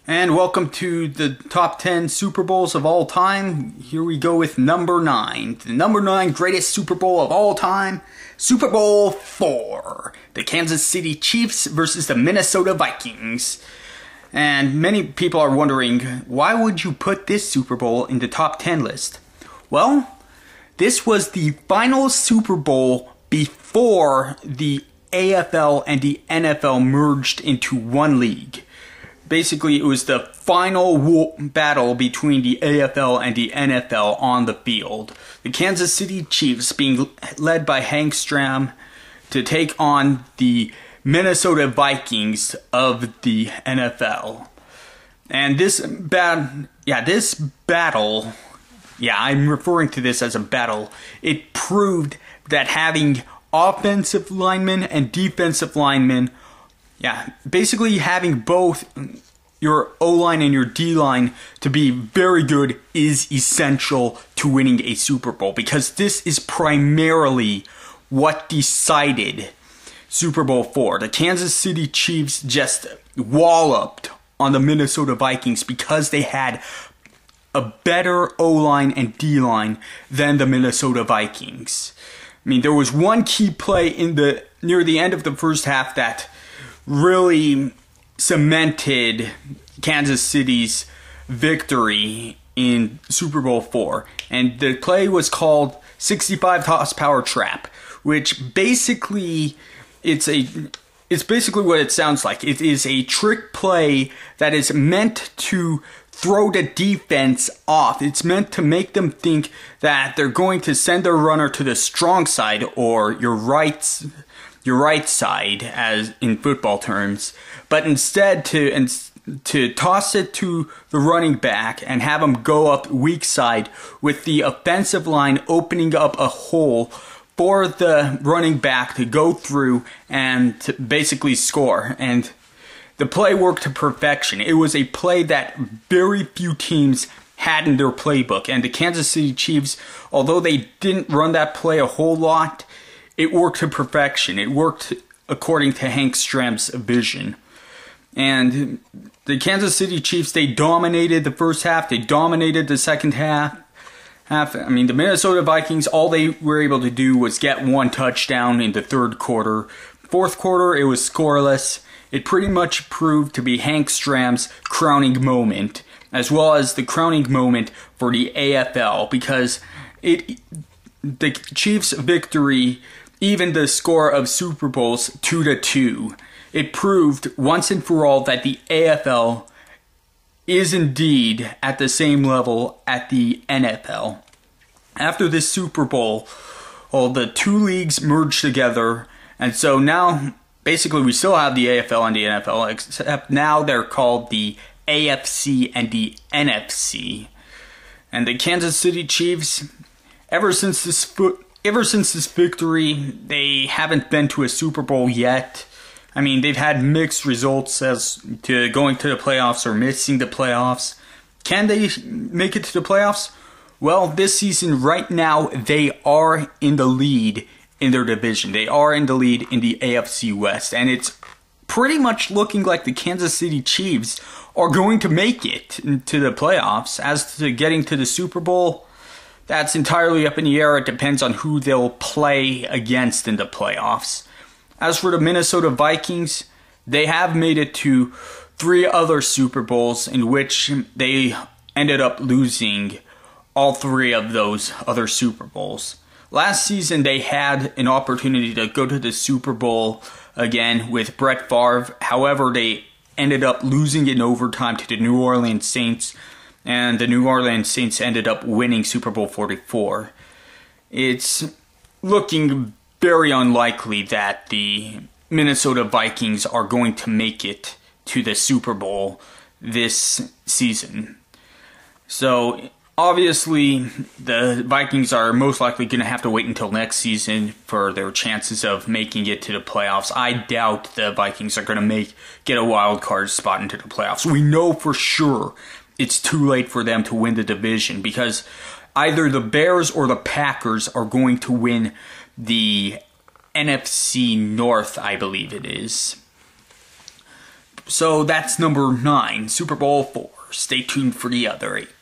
And welcome to the top 10 Super Bowls of all time. Here we go with number 9. The number 9 greatest Super Bowl of all time, Super Bowl IV. The Kansas City Chiefs versus the Minnesota Vikings. And many people are wondering, why would you put this Super Bowl in the top 10 list? Well, this was the final Super Bowl before the AFL and the NFL merged into one league. Basically, it was the final battle between the AFL and the NFL on the field. The Kansas City Chiefs being led by Hank Stram to take on the Minnesota Vikings of the NFL. And this battle, I'm referring to this as a battle. It proved that having offensive linemen and defensive linemen, basically having both your O-line and your D-line to be very good is essential to winning a Super Bowl, because this is primarily what decided Super Bowl IV. The Kansas City Chiefs just walloped on the Minnesota Vikings because they had a better O-line and D-line than the Minnesota Vikings. I mean, there was one key play near the end of the first half that really cemented Kansas City's victory in Super Bowl IV. And the play was called 65 horsepower trap, which basically it's basically what it sounds like. It is a trick play that is meant to throw the defense off. It's meant to make them think that they're going to send their runner to the strong side, or your right side, as in football terms, but instead to toss it to the running back and have him go up weak side, with the offensive line opening up a hole for the running back to go through and to basically score. And the play worked to perfection. It was a play that very few teams had in their playbook. And the Kansas City Chiefs, although they didn't run that play a whole lot, it worked to perfection. It worked according to Hank Stram's vision. And the Kansas City Chiefs, they dominated the first half. They dominated the second half. I mean, the Minnesota Vikings, all they were able to do was get one touchdown in the third quarter. Fourth quarter, it was scoreless. It pretty much proved to be Hank Stram's crowning moment, as well as the crowning moment for the AFL, because the Chiefs' victory evened the score of Super Bowls 2-2. It proved once and for all that the AFL is indeed at the same level at the NFL. After this Super Bowl, all the two leagues merged together, and so now basically we still have the AFL and the NFL, except now they're called the AFC and the NFC. And the Kansas City Chiefs, ever since this victory, they haven't been to a Super Bowl yet. I mean, they've had mixed results as to going to the playoffs or missing the playoffs. Can they make it to the playoffs? Well, this season, right now, they are in the lead in their division. They are in the lead in the AFC West. And it's pretty much looking like the Kansas City Chiefs are going to make it to the playoffs. As to getting to the Super Bowl, that's entirely up in the air. It depends on who they'll play against in the playoffs. As for the Minnesota Vikings, they have made it to 3 other Super Bowls in which they ended up losing all 3 of those other Super Bowls. Last season, they had an opportunity to go to the Super Bowl again with Brett Favre. However, they ended up losing in overtime to the New Orleans Saints, and the New Orleans Saints ended up winning Super Bowl 44. It's looking very unlikely that the Minnesota Vikings are going to make it to the Super Bowl this season. So, obviously, the Vikings are most likely going to have to wait until next season for their chances of making it to the playoffs. I doubt the Vikings are going to get a wild card spot into the playoffs. We know for sure it's too late for them to win the division, because either the Bears or the Packers are going to win the NFC North, I believe it is. So that's number 9, Super Bowl 4. Stay tuned for the other 8.